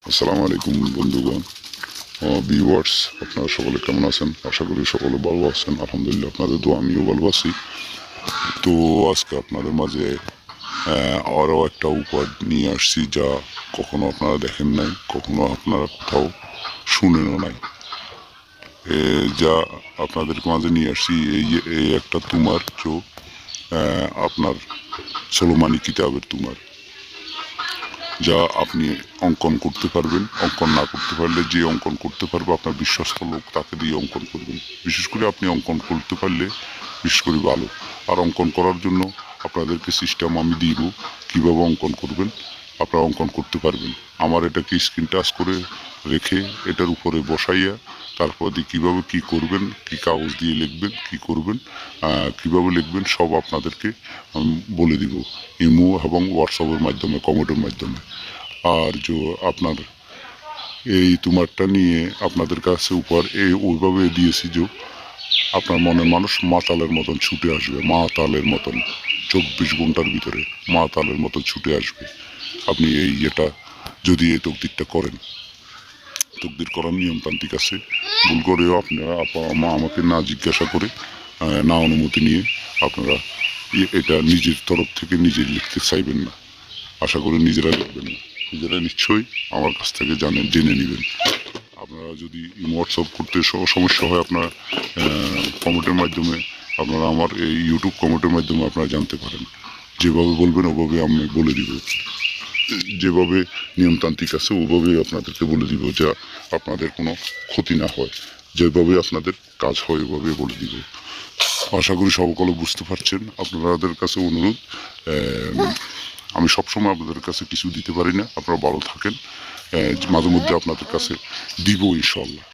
আসসালামু আলাইকুম বন্ধুগণ, ভিউয়ার্স, আপনারা সকলে কেমন আছেন? আশা করি সকলে ভালো আছেন। আলহামদুলিল্লাহ, আপনাদের তো আমিও ভালো আছি। তো আজকে আপনাদের মাঝে আরও একটা উপহার নিয়ে আসছি, যা কখনো আপনারা দেখেন নাই, কখনো আপনারা কোথাও শুনেনও নাই। যা আপনাদের মাঝে নিয়ে আসছি এই একটা তুমার চোখ, আপনার সোলোমানি কিতাবের তুমার, যা আপনি অঙ্কন করতে পারবেন। অঙ্কন না করতে পারলে যে অঙ্কন করতে পারবে আপনার বিশ্বস্ত লোক, তাকে দিয়ে অঙ্কন করবেন। বিশেষ করে আপনি অঙ্কন করতে পারলে বিশেষ করে ভালো। আর অঙ্কন করার জন্য আপনাদেরকে সিস্টেম আমি দিব, কীভাবে অঙ্কন করবেন, আপনারা অঙ্কন করতে পারবেন। আমার এটাকে স্ক্রিন টাচ করে রেখে এটার উপরে বসাইয়া তারপর দিয়ে কীভাবে কী করবেন, কী কাগজ দিয়ে লিখবেন, কী করবেন, কীভাবে লিখবেন, সব আপনাদেরকে বলে দিব ইমো এবং হোয়াটসঅ্যাপের মাধ্যমে, কমেন্টের মাধ্যমে। আর আপনার এই তুমারটা নিয়ে আপনাদের কাছে উপহার ওইভাবে দিয়েছি যে আপনার মনের মানুষ মাতালের মতন ছুটে আসবে, মাতালের মতন 24 ঘন্টার ভিতরে মাতালের মতন ছুটে আসবে। আপনি এটা যদি এই তকদিরটা করেন, তকদির করার নিয়মতান্ত্রিক আছে। ভুল করেও আপনারা আমাকে না জিজ্ঞাসা করে, না অনুমতি নিয়ে আপনারা এটা নিজের তরফ থেকে নিজে লিখতে চাইবেন না। আশা করি নিজেরা লিখবেন না, নিজেরা নিশ্চয়ই আমার কাছ থেকে জেনে নেবেন। আপনারা যদি হোয়াটসঅ্যাপ করতে সমস্যা হয়, আপনারা কমেন্টের মাধ্যমে, আপনারা আমার এই ইউটিউব কমেন্টের মাধ্যমে আপনারা জানতে পারেন। যেভাবে বলবেন ওভাবে আমি বলে দিব, যেভাবে নিয়মতান্ত্রিক আছে ওভাবেই আপনাদেরকে বলে দিব, যা আপনাদের কোনো ক্ষতি না হয়। যেভাবে আপনাদের কাজ হয় ওভাবে বলে দিব। আশা করি সকলে বুঝতে পারছেন। আপনাদের কাছে অনুরোধ, আমি সবসময় আপনাদের কাছে কিছু দিতে পারি না, আপনারা ভালো থাকেন। মাঝে মধ্যে আপনাদের কাছে দিব ইনশাল্লাহ।